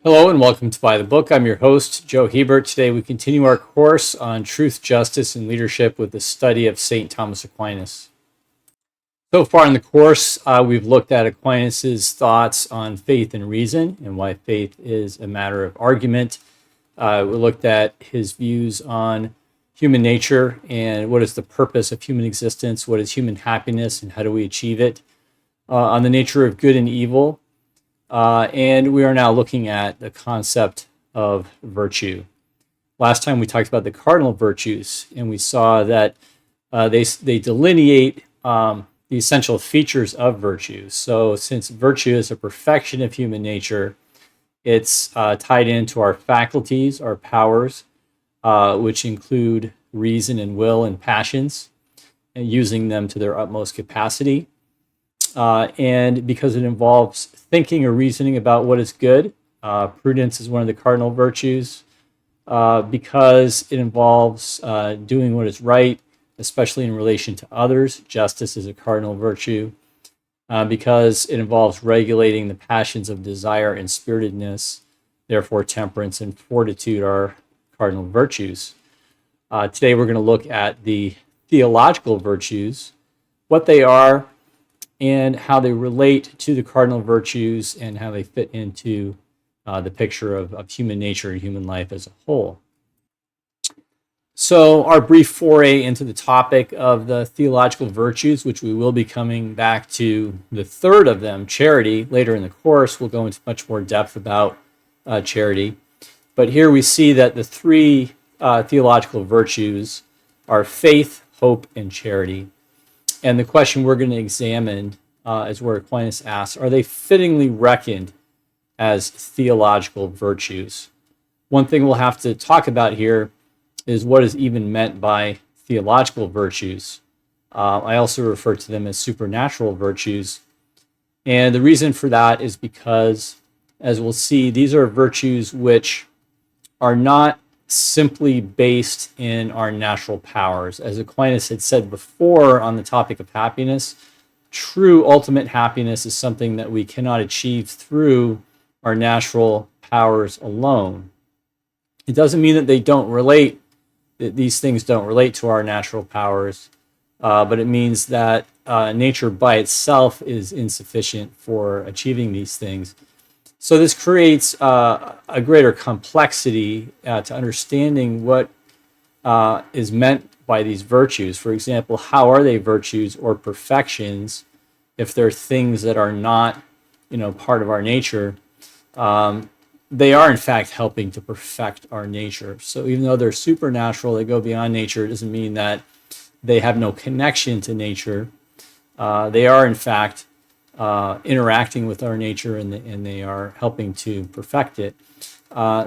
Hello and welcome to By the Book. I'm your host, Joe Hebert. Today we continue our course on truth, justice, and leadership with the study of St. Thomas Aquinas. So far in the course, we've looked at Aquinas' thoughts on faith and reason and why faith is a matter of argument. We looked at his views on human nature and what is the purpose of human existence, what is human happiness, and how do we achieve it, on the nature of good and evil. And we are now looking at the concept of virtue. Last time we talked about the cardinal virtues, and we saw that they delineate the essential features of virtue. So since virtue is a perfection of human nature, it's tied into our faculties, our powers, which include reason and will and passions, and using them to their utmost capacity. And because it involves thinking or reasoning about what is good, prudence is one of the cardinal virtues. Because it involves doing what is right, especially in relation to others, justice is a cardinal virtue. Because it involves regulating the passions of desire and spiritedness, therefore temperance and fortitude are cardinal virtues. Today we're going to look at the theological virtues, what they are, and how they relate to the cardinal virtues and how they fit into the picture of human nature and human life as a whole. So our brief foray into the topic of the theological virtues, which we will be coming back to the third of them, charity, later in the course. We'll go into much more depth about charity. But here we see that the three theological virtues are faith, hope, and charity. And the question we're going to examine is where Aquinas asks, are they fittingly reckoned as theological virtues? One thing we'll have to talk about here is what is even meant by theological virtues. I also refer to them as supernatural virtues. And the reason for that is because, as we'll see, these are virtues which are not simply based in our natural powers. As Aquinas had said before on the topic of happiness, true ultimate happiness is something that we cannot achieve through our natural powers alone. It doesn't mean that these things don't relate to our natural powers, but it means that nature by itself is insufficient for achieving these things. So this creates a greater complexity to understanding what is meant by these virtues. For example, how are they virtues or perfections if they're things that are not, part of our nature? They are in fact helping to perfect our nature. So even though they're supernatural, they go beyond nature, it doesn't mean that they have no connection to nature. They are in fact interacting with our nature, and they are helping to perfect it.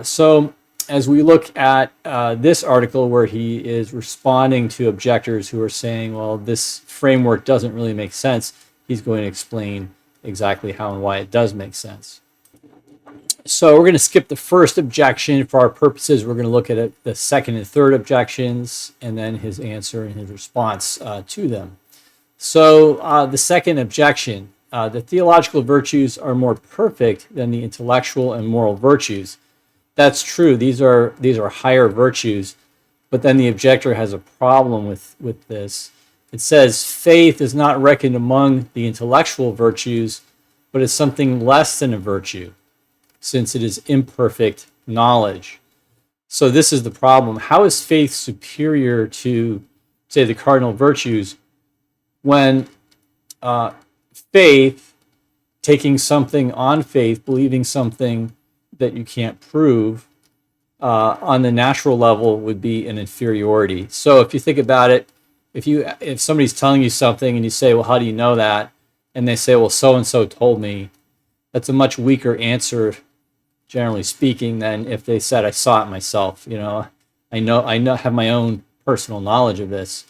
So as we look at this article where he is responding to objectors who are saying, well, this framework doesn't really make sense, he's going to explain exactly how and why it does make sense. So we're going to skip the first objection for our purposes. We're going to look at the second and third objections, and then his answer and his response to them. So the second objection, the theological virtues are more perfect than the intellectual and moral virtues. That's true. These are higher virtues, but then the objector has a problem with this. It says faith is not reckoned among the intellectual virtues, but is something less than a virtue, since it is imperfect knowledge. So this is the problem. How is faith superior to, say, the cardinal virtues when faith, taking something on faith, believing something that you can't prove, on the natural level would be an inferiority. So if you think about it, if somebody's telling you something and you say, well, how do you know that? And they say, well, so-and-so told me, that's a much weaker answer, generally speaking, than if they said, I saw it myself. I have my own personal knowledge of this.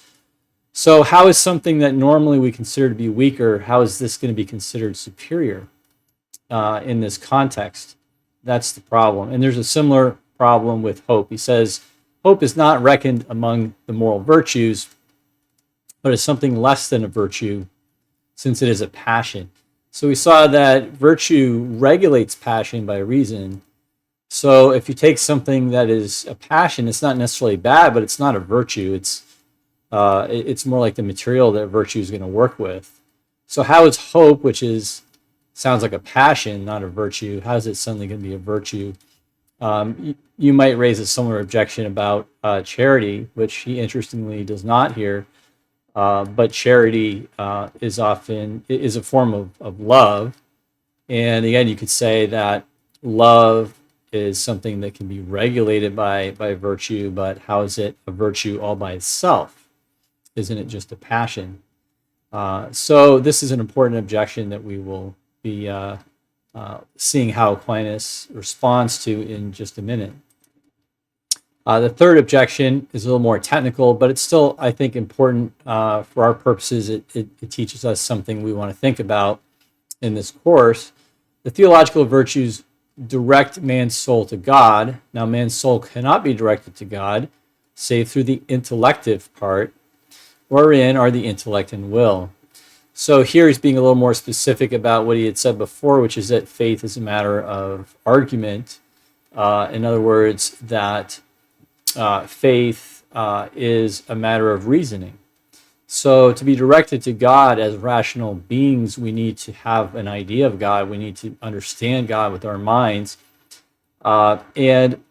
So how is something that normally we consider to be weaker, how is this going to be considered superior in this context? That's the problem. And there's a similar problem with hope. He says, hope is not reckoned among the moral virtues, but is something less than a virtue, since it is a passion. So we saw that virtue regulates passion by reason, So if you take something that is a passion, it's not necessarily bad, but it's not a virtue. It's more like the material that virtue is going to work with. So how is hope, which sounds like a passion, not a virtue, how is it suddenly going to be a virtue? You might raise a similar objection about charity, which he interestingly does not here. But charity is a form of love, and again, you could say that love is something that can be regulated by virtue. But how is it a virtue all by itself? Isn't it just a passion? So this is an important objection that we will be seeing how Aquinas responds to in just a minute. The third objection is a little more technical, but it's still, I think, important for our purposes. It teaches us something we want to think about in this course. The theological virtues direct man's soul to God. Now, man's soul cannot be directed to God save through the intellective part, wherein are the intellect and will. So here he's being a little more specific about what he had said before, which is that faith is a matter of argument. In other words, that faith is a matter of reasoning. So to be directed to God as rational beings, we need to have an idea of God. We need to understand God with our minds. And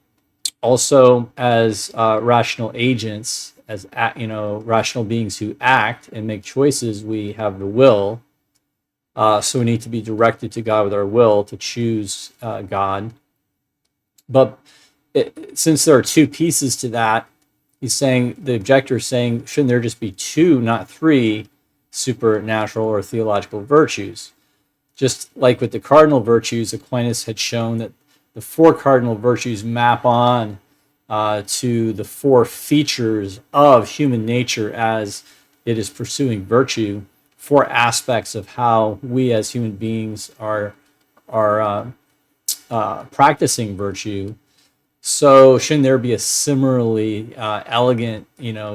also as rational agents, as rational beings who act and make choices, we have the will. So we need to be directed to God with our will to choose God. But since there are two pieces to that, the objector is saying, shouldn't there just be two, not three, supernatural or theological virtues? Just like with the cardinal virtues, Aquinas had shown that the four cardinal virtues map on to the four features of human nature as it is pursuing virtue, four aspects of how we as human beings are practicing virtue. So shouldn't there be a similarly elegant,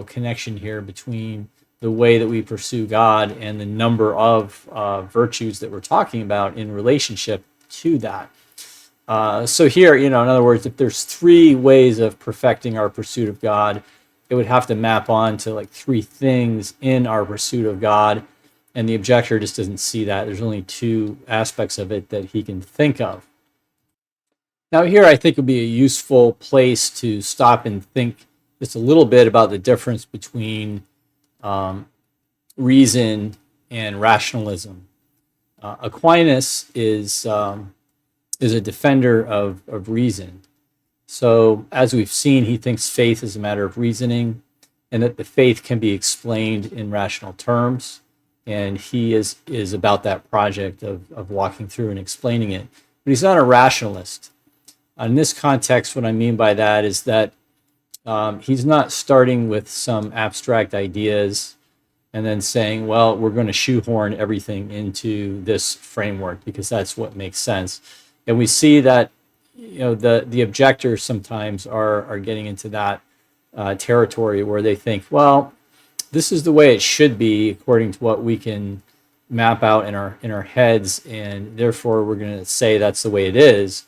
connection here between the way that we pursue God and the number of virtues that we're talking about in relationship to that? So here, in other words, if there's three ways of perfecting our pursuit of God, it would have to map on to like three things in our pursuit of God. And the objector just doesn't see that. There's only two aspects of it that he can think of. Now here I think would be a useful place to stop and think just a little bit about the difference between reason and rationalism. Aquinas is a defender of reason. So as we've seen, he thinks faith is a matter of reasoning and that the faith can be explained in rational terms. And he is about that project of walking through and explaining it. But he's not a rationalist. In this context, what I mean by that is that he's not starting with some abstract ideas and then saying, well, we're going to shoehorn everything into this framework because that's what makes sense. And we see that the objectors sometimes are getting into that territory where they think, well, this is the way it should be according to what we can map out in our heads, and therefore we're going to say that's the way it is.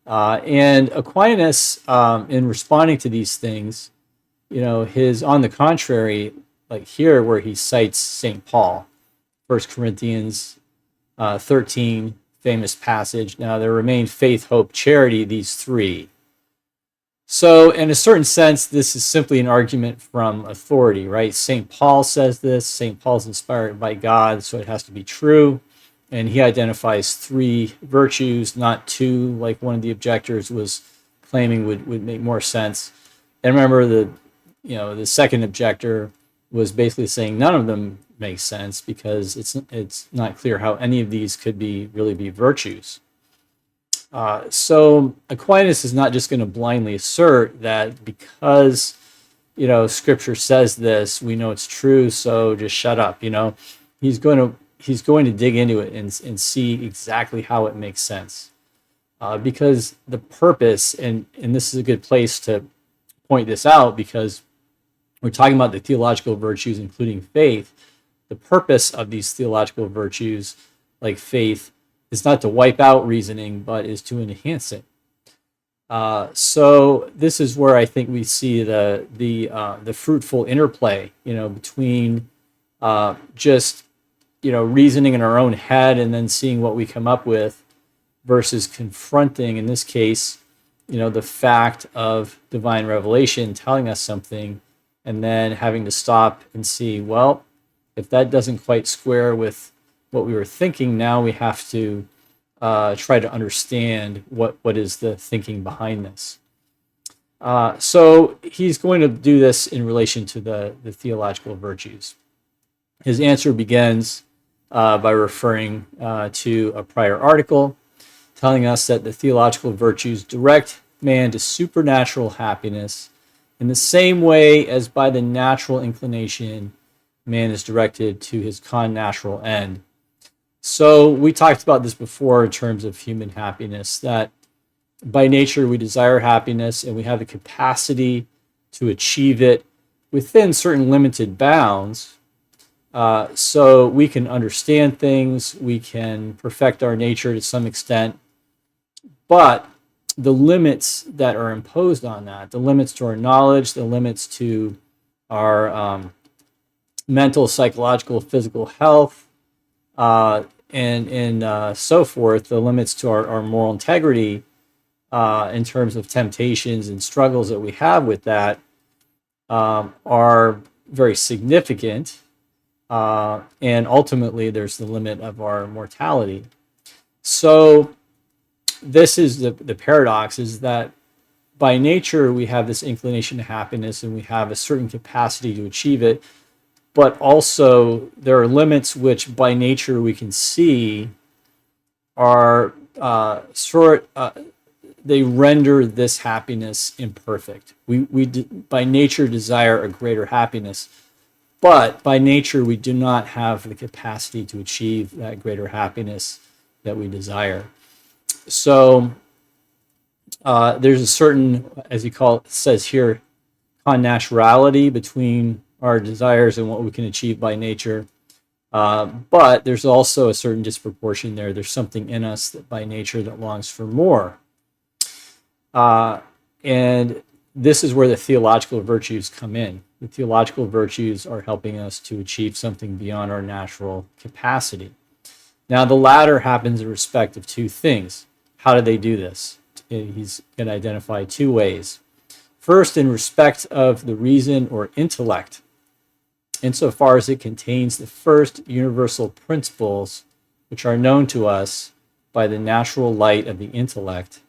And Aquinas, in responding to these things, on the contrary, like here where he cites St. Paul, 1 Corinthians 13, famous passage. Now there remain faith, hope, charity, these three. So in a certain sense, this is simply an argument from authority, right? St. Paul says this. St. Paul's inspired by God, so it has to be true. And he identifies three virtues, not two, like one of the objectors was claiming would make more sense. And remember, the second objector was basically saying none of them make sense because it's not clear how any of these could really be virtues. So Aquinas is not just going to blindly assert that because Scripture says this, we know it's true, so just shut up. He's going to dig into it and see exactly how it makes sense. Because the purpose, and this is a good place to point this out because we're talking about the theological virtues, including faith. The purpose of these theological virtues, like faith, is not to wipe out reasoning, but is to enhance it. So this is where I think we see the fruitful interplay, between just reasoning in our own head and then seeing what we come up with versus confronting, in this case, the fact of divine revelation telling us something, and then having to stop and see, well, if that doesn't quite square with what we were thinking, now we have to try to understand what is the thinking behind this. So he's going to do this in relation to the theological virtues. His answer begins by referring to a prior article, telling us that the theological virtues direct man to supernatural happiness in the same way as by the natural inclination man is directed to his connatural end. So we talked about this before in terms of human happiness, that by nature we desire happiness and we have the capacity to achieve it within certain limited bounds. So we can understand things, we can perfect our nature to some extent, but the limits that are imposed on that, the limits to our knowledge, the limits to our mental, psychological, physical health, and so forth, the limits to our moral integrity in terms of temptations and struggles that we have with that are very significant. And ultimately, there's the limit of our mortality. So this is the paradox, is that by nature we have this inclination to happiness and we have a certain capacity to achieve it, but also there are limits which by nature we can see are they render this happiness imperfect. We by nature desire a greater happiness, but by nature we do not have the capacity to achieve that greater happiness that we desire. So there's a certain, as he says here, connaturality between our desires and what we can achieve by nature. But there's also a certain disproportion there. There's something in us that by nature that longs for more. And this is where the theological virtues come in. The theological virtues are helping us to achieve something beyond our natural capacity. Now, the latter happens in respect of two things. How do they do this? He's going to identify two ways. First, in respect of the reason or intellect, insofar as it contains the first universal principles which are known to us by the natural light of the intellect,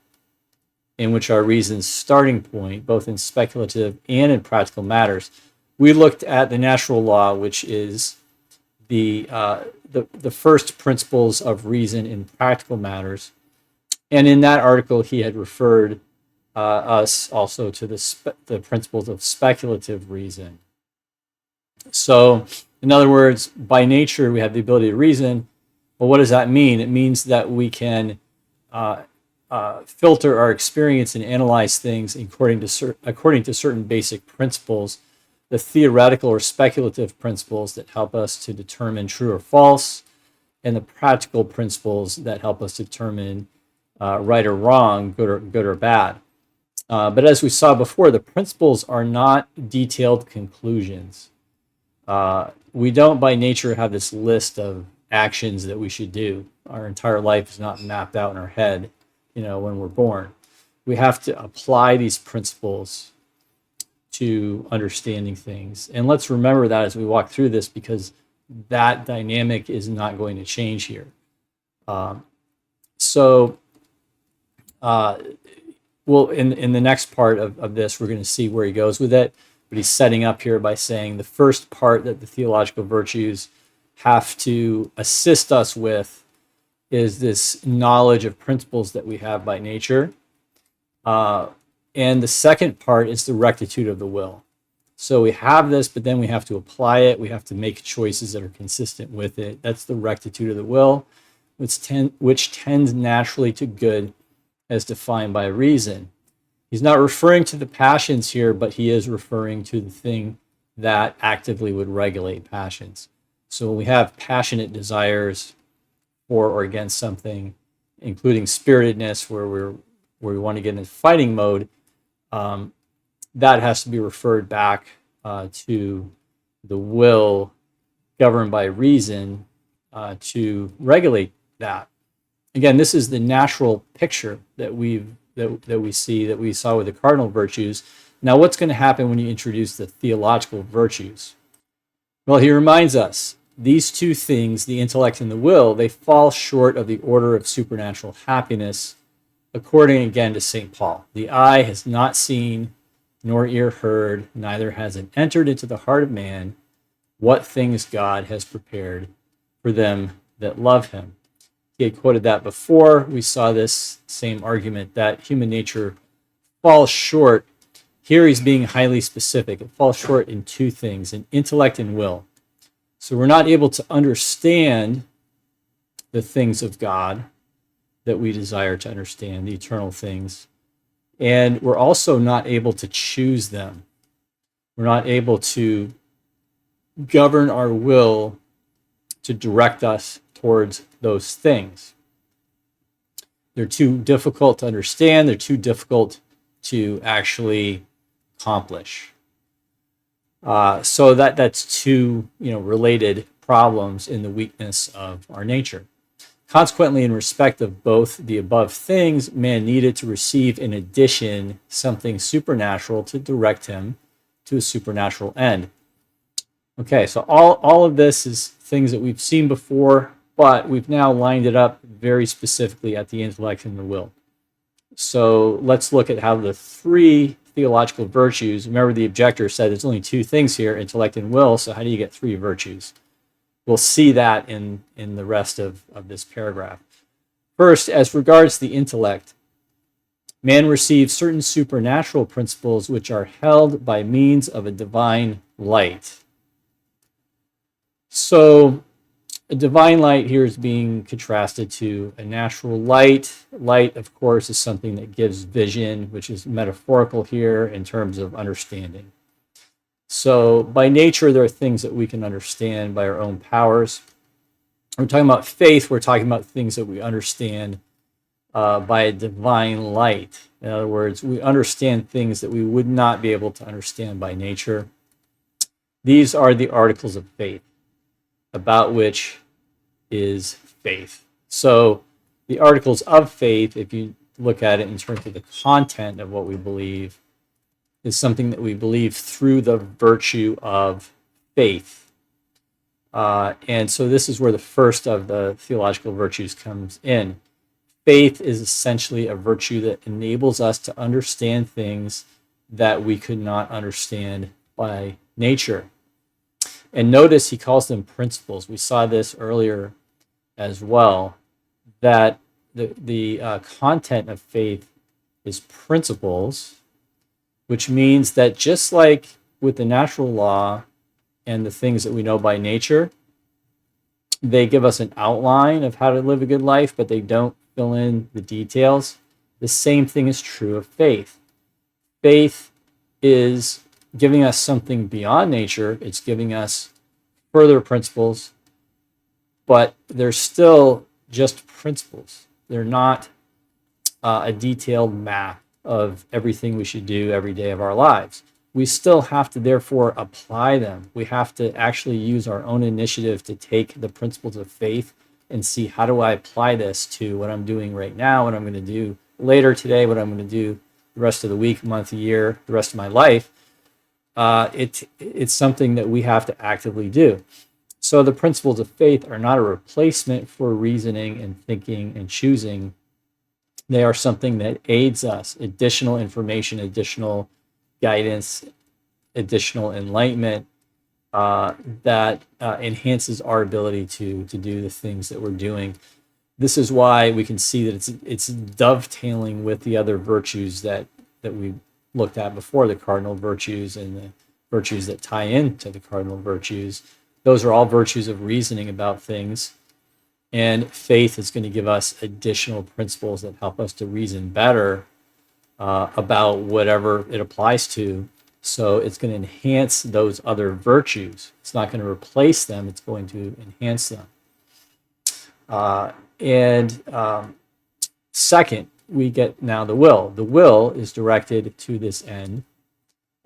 in which are reason's starting point, both in speculative and in practical matters. We looked at the natural law, which is the first principles of reason in practical matters. And in that article, he had referred us also to the principles of speculative reason. So, in other words, by nature, we have the ability to reason. But what does that mean? It means that we can filter our experience and analyze things according to certain basic principles, the theoretical or speculative principles that help us to determine true or false, and the practical principles that help us determine right or wrong, good or bad. But as we saw before, the principles are not detailed conclusions. We don't by nature have this list of actions that we should do. Our entire life is not mapped out in our head, when we're born. We have to apply these principles to understanding things. And let's remember that as we walk through this, because that dynamic is not going to change here. Well, in the next part of this, we're going to see where he goes with it. But he's setting up here by saying the first part that the theological virtues have to assist us with is this knowledge of principles that we have by nature. And the second part is the rectitude of the will. So we have this, but then we have to apply it. We have to make choices that are consistent with it. That's the rectitude of the will, which tends naturally to good as defined by reason. He's not referring to the passions here, but he is referring to the thing that actively would regulate passions. So when we have passionate desires for or against something, including spiritedness, where we're where we want to get into fighting mode, that has to be referred back to the will governed by reason to regulate that. Again, this is the natural picture that we saw with the cardinal virtues. Now, what's going to happen when you introduce the theological virtues? Well, he reminds us these two things, the intellect and the will, they fall short of the order of supernatural happiness, according again to St. Paul. The eye has not seen, nor ear heard, neither has it entered into the heart of man what things God has prepared for them that love him. He had quoted that before. We saw this same argument that human nature falls short. Here he's being highly specific. It falls short in two things, in intellect and will. So we're not able to understand the things of God that we desire to understand, the eternal things. And we're also not able to choose them. We're not able to govern our will to direct us towards those things. They're too difficult to understand. They're too difficult to actually accomplish. So that's two related problems in the weakness of our nature. Consequently, in respect of both the above things, man needed to receive in addition something supernatural to direct him to a supernatural end. Okay, so all of this is things that we've seen before, but we've now lined it up very specifically at the intellect and the will. So let's look at how the three theological virtues, remember the objector said there's only two things here, intellect and will, so how do you get three virtues? We'll see that in the rest of this paragraph. First, as regards the intellect, man receives certain supernatural principles which are held by means of a divine light. So a divine light here is being contrasted to a natural light. Light, of course, is something that gives vision, which is metaphorical here in terms of understanding. So by nature, there are things that we can understand by our own powers. When we're talking about faith, we're talking about things that we understand by a divine light. In other words, we understand things that we would not be able to understand by nature. These are the articles of faith, about which is faith. So the articles of faith, if you look at it in terms of the content of what we believe, is something that we believe through the virtue of faith. And so this is where the first of the theological virtues comes in. Faith is essentially a virtue that enables us to understand things that we could not understand by nature. And notice he calls them principles. We saw this earlier as well, that the content of faith is principles, which means that just like with the natural law and the things that we know by nature, they give us an outline of how to live a good life, but they don't fill in the details. The same thing is true of faith. Faith is giving us something beyond nature. It's giving us further principles, but they're still just principles. They're not a detailed map of everything we should do every day of our lives. We still have to therefore apply them. We have to actually use our own initiative to take the principles of faith and see, how do I apply this to what I'm doing right now, what I'm going to do later today, what I'm going to do the rest of the week, month, year, the rest of my life. It's something that we have to actively do. So the principles of faith are not a replacement for reasoning and thinking and choosing. They are something that aids us, additional information, additional guidance, additional enlightenment that enhances our ability to do the things that we're doing. This is why we can see that it's dovetailing with the other virtues that we looked at before, the cardinal virtues and the virtues that tie into the cardinal virtues. Those are all virtues of reasoning about things. And faith is going to give us additional principles that help us to reason better about whatever it applies to. So it's going to enhance those other virtues. It's not going to replace them. It's going to enhance them. Second, we get now the will. The will is directed to this end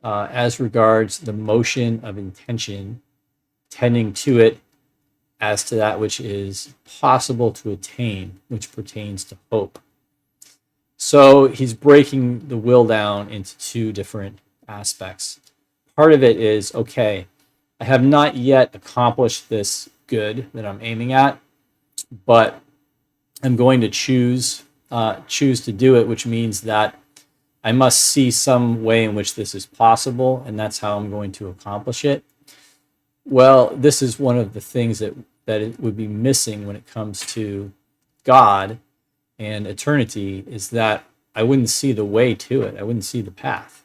as regards the motion of intention, tending to it as to that which is possible to attain, which pertains to hope. So he's breaking the will down into two different aspects. Part of it is, okay, I have not yet accomplished this good that I'm aiming at, but I'm going to choose to do it, which means that I must see some way in which this is possible, and that's how I'm going to accomplish it. Well, this is one of the things that it would be missing when it comes to God and eternity, is that I wouldn't see the way to it. I wouldn't see the path,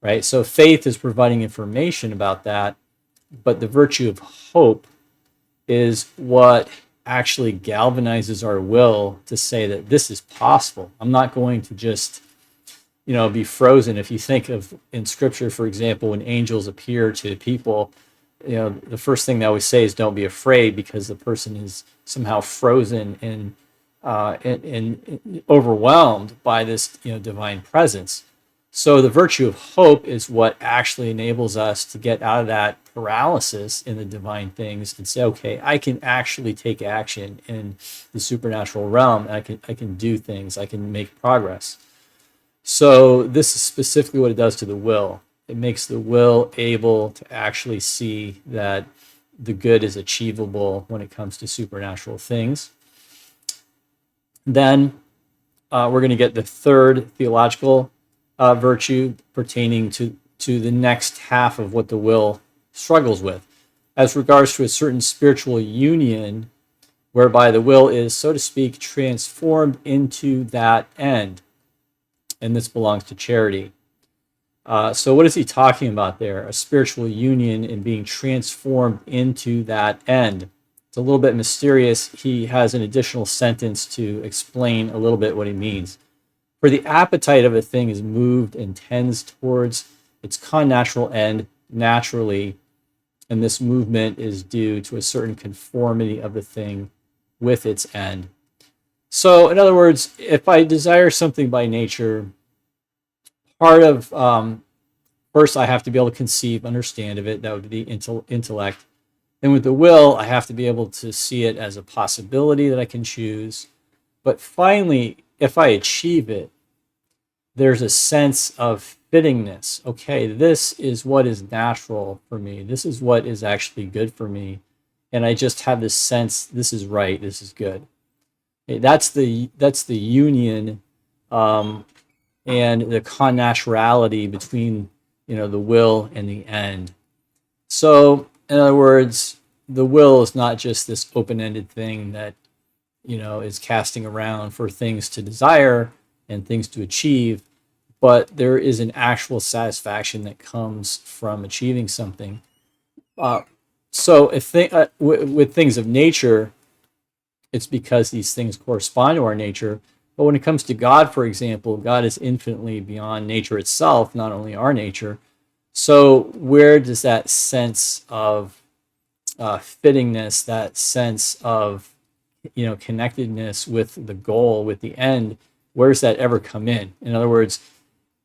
right? So faith is providing information about that, but the virtue of hope is what actually galvanizes our will to say that this is possible. I'm not going to just, be frozen. If you think of in Scripture, for example, when angels appear to people, the first thing they always say is don't be afraid, because the person is somehow frozen and overwhelmed by this divine presence. So the virtue of hope is what actually enables us to get out of that paralysis in the divine things and say, okay, I can actually take action in the supernatural realm. I can do things. I can make progress. So this is specifically what it does to the will. It makes the will able to actually see that the good is achievable when it comes to supernatural things. Then we're going to get the third theological virtue pertaining to the next half of what the will struggles with, as regards to a certain spiritual union whereby the will is, so to speak, transformed into that end. And this belongs to charity. So what is he talking about there? A spiritual union and being transformed into that end. It's a little bit mysterious. He has an additional sentence to explain a little bit what he means. For the appetite of a thing is moved and tends towards its connatural end naturally, and this movement is due to a certain conformity of the thing with its end. So, in other words, if I desire something by nature, part of first I have to be able to conceive, understand of it. That would be intellect. And with the will, I have to be able to see it as a possibility that I can choose. But finally, if I achieve it, there's a sense of fittingness. Okay, this is what is natural for me. This is what is actually good for me. And I just have this sense, this is right, this is good. Okay, that's the union and the connaturality between the will and the end. So, in other words, the will is not just this open-ended thing that is casting around for things to desire and things to achieve, but there is an actual satisfaction that comes from achieving something. So with things of nature, it's because these things correspond to our nature. But when it comes to God, for example, God is infinitely beyond nature itself, not only our nature. So where does that sense of fittingness, that sense of connectedness with the goal, with the end, where does that ever come in? In other words,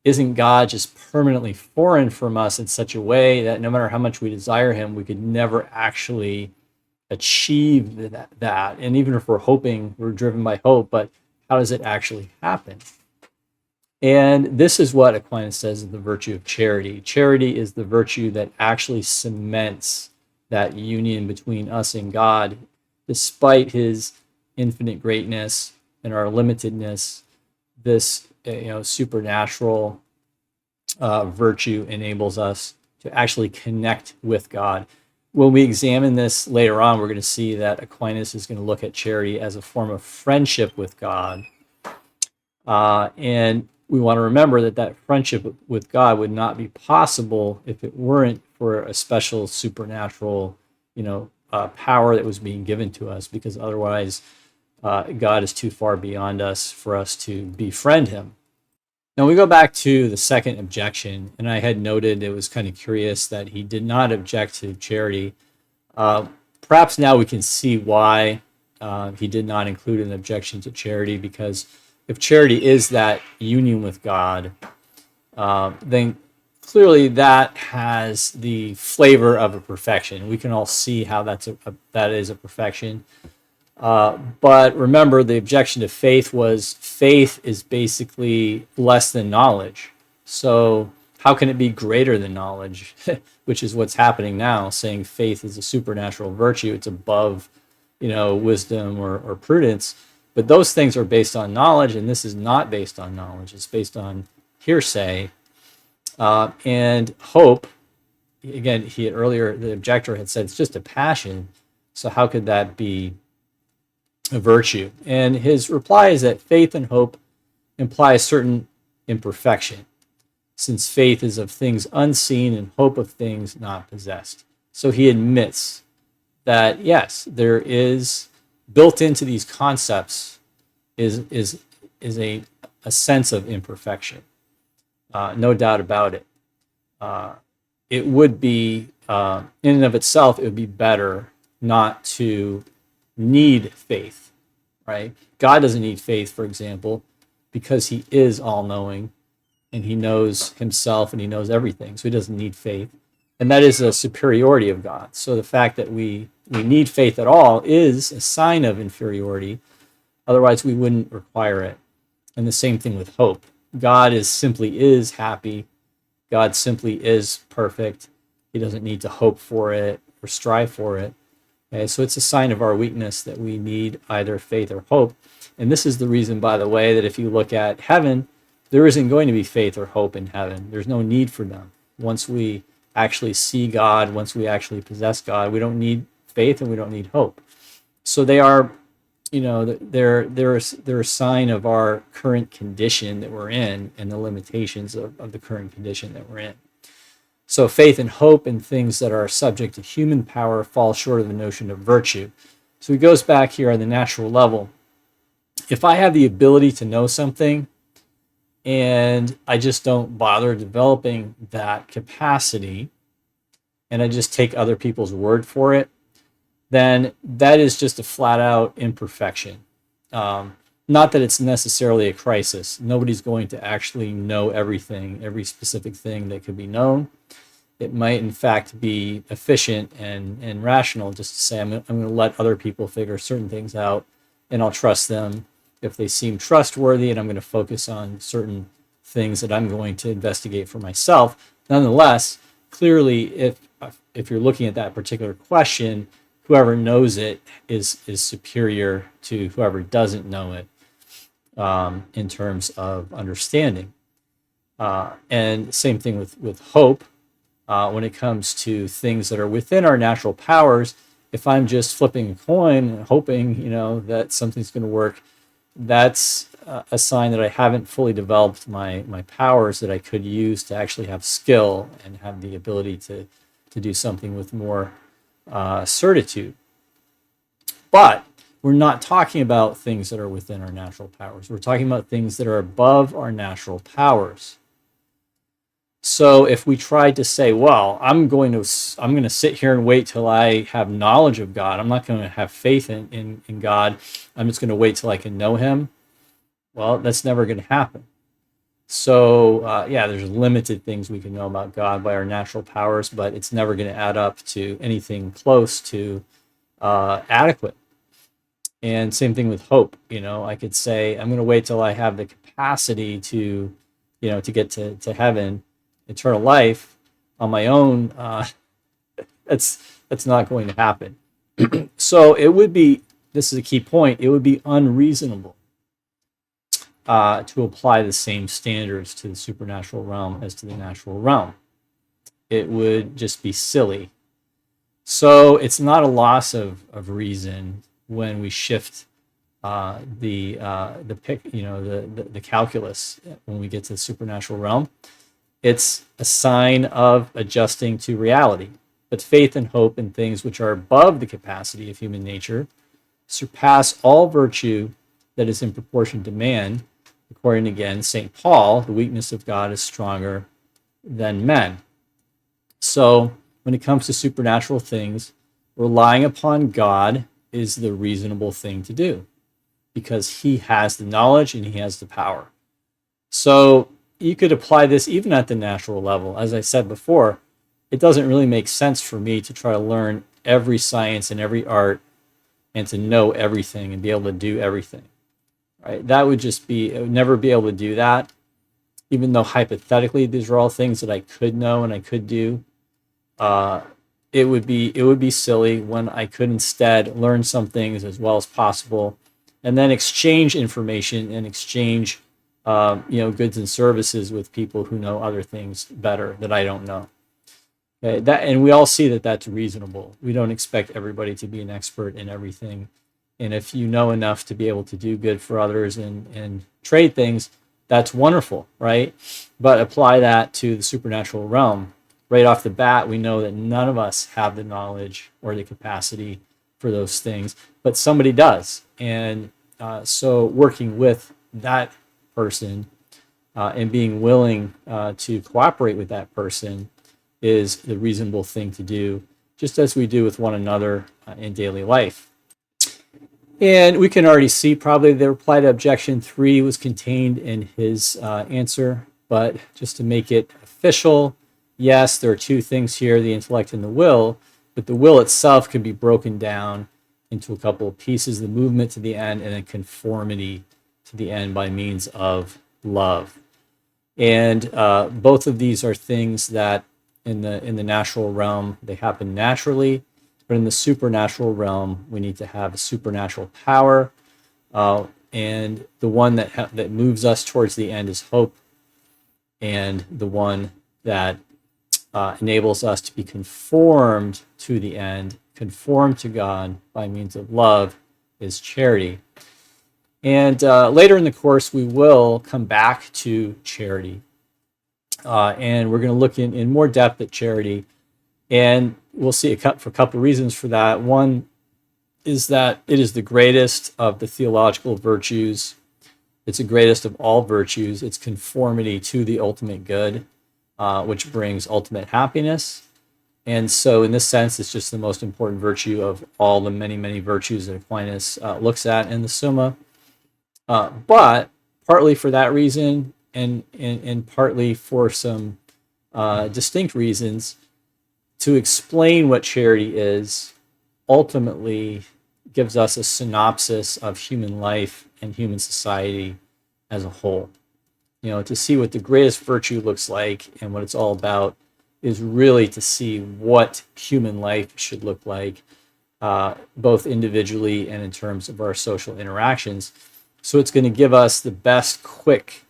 isn't God just permanently foreign from us in such a way that no matter how much we desire him, we could never actually achieve that? And even if we're hoping, we're driven by hope, but how does it actually happen? And this is what Aquinas says is the virtue of charity. Charity is the virtue that actually cements that union between us and God, despite his infinite greatness and our limitedness. This supernatural virtue enables us to actually connect with God. When we examine this later on, we're going to see that Aquinas is going to look at charity as a form of friendship with God. And we want to remember that friendship with God would not be possible if it weren't for a special supernatural, power that was being given to us, because otherwise God is too far beyond us for us to befriend him. Now we go back to the second objection, and I had noted it was kind of curious that he did not object to charity. Perhaps now we can see why he did not include an objection to charity, because if charity is that union with God, then clearly that has the flavor of a perfection. We can all see how that is a perfection. But remember, the objection to faith was faith is basically less than knowledge. So how can it be greater than knowledge, which is what's happening now, saying faith is a supernatural virtue. It's above, wisdom or prudence. But those things are based on knowledge, and this is not based on knowledge. It's based on hearsay and hope. Again, the objector had said it's just a passion. So how could that be a virtue? And his reply is that faith and hope imply a certain imperfection, since faith is of things unseen and hope of things not possessed. So he admits that, yes, there is built into these concepts is a sense of imperfection. No doubt about it. It would be, in and of itself, it would be better not to need faith, right? God doesn't need faith, for example, because he is all-knowing and he knows himself and he knows everything, so he doesn't need faith. And that is a superiority of God. So the fact that we need faith at all is a sign of inferiority. Otherwise, we wouldn't require it. And the same thing with hope. God simply is happy. God simply is perfect. He doesn't need to hope for it or strive for it. Okay, so it's a sign of our weakness that we need either faith or hope. And this is the reason, by the way, that if you look at heaven, there isn't going to be faith or hope in heaven. There's no need for them. Once we actually see God, once we actually possess God, we don't need faith and we don't need hope. So they are, they're a sign of our current condition that we're in and the limitations of the current condition that we're in. So faith and hope in things that are subject to human power fall short of the notion of virtue. So he goes back here on the natural level. If I have the ability to know something and I just don't bother developing that capacity and I just take other people's word for it, then that is just a flat out imperfection. Not that it's necessarily a crisis. Nobody's going to actually know everything, every specific thing that could be known. It might, in fact, be efficient and rational just to say, I'm going to let other people figure certain things out, and I'll trust them if they seem trustworthy, and I'm going to focus on certain things that I'm going to investigate for myself. Nonetheless, clearly, if you're looking at that particular question, whoever knows it is superior to whoever doesn't know it in terms of understanding. And same thing with hope. When it comes to things that are within our natural powers, if I'm just flipping a coin and hoping, that something's going to work, that's a sign that I haven't fully developed my powers that I could use to actually have skill and have the ability to do something with more certitude. But we're not talking about things that are within our natural powers. We're talking about things that are above our natural powers. So if we tried to say, well, I'm going to sit here and wait till I have knowledge of God. I'm not going to have faith in God. I'm just going to wait till I can know him. Well, that's never going to happen. So there's limited things we can know about God by our natural powers, but it's never going to add up to anything close to adequate. And same thing with hope. I could say, I'm going to wait till I have the capacity to get to heaven, eternal life on my own. That's not going to happen. So it would be, this is a key point, it would be unreasonable to apply the same standards to the supernatural realm as to the natural realm. It would just be silly. So it's not a loss of reason when we shift the calculus when we get to the supernatural realm. It's a sign of adjusting to reality. But faith and hope in things which are above the capacity of human nature surpass all virtue that is in proportion to man. According, again, St. Paul, the weakness of God is stronger than men. So when it comes to supernatural things, relying upon God is the reasonable thing to do. because he has the knowledge and he has the power. So you could apply this even at the natural level. As I said before, it doesn't really make sense for me to try to learn every science and every art and to know everything and be able to do everything, right? That would just be, I would never be able to do that, even though hypothetically these are all things that I could know and I could do. It would be silly when I could instead learn some things as well as possible, and then exchange information and exchange goods and services with people who know other things better that I don't know. Okay, and we all see that that's reasonable. We don't expect everybody to be an expert in everything. And if you know enough to be able to do good for others and trade things, that's wonderful, right? But apply that to the supernatural realm. Right off the bat, we know that none of us have the knowledge or the capacity for those things, but somebody does. And so working with that person and being willing to cooperate with that person is the reasonable thing to do, just as we do with one another in daily life. And we can already see probably the reply to objection 3 was contained in his answer, but just to make it official, yes, there are two things here, the intellect and the will, but the will itself can be broken down into a couple of pieces, the movement to the end and then conformity to the end by means of love. And both of these are things that in the natural realm, they happen naturally, but in the supernatural realm, we need to have a supernatural power. And the one that moves us towards the end is hope, and the one that enables us to be conformed to the end, conformed to God by means of love, is charity. And later in the course, we will come back to charity. And we're going to look in more depth at charity. And we'll see for a couple of reasons for that. One is that it is the greatest of the theological virtues. It's the greatest of all virtues. It's conformity to the ultimate good, which brings ultimate happiness. And so in this sense, it's just the most important virtue of all the many, many virtues that Aquinas looks at in the Summa. But partly for that reason, and partly for some distinct reasons, to explain what charity is ultimately gives us a synopsis of human life and human society as a whole. To see what the greatest virtue looks like and what it's all about is really to see what human life should look like, both individually and in terms of our social interactions. So it's going to give us the best quick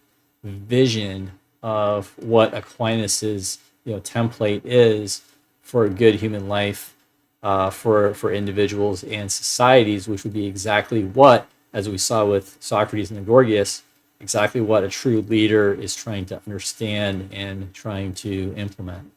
vision of what Aquinas's template is for a good human life for individuals and societies, which would be exactly what, as we saw with Socrates and Gorgias, exactly what a true leader is trying to understand and trying to implement.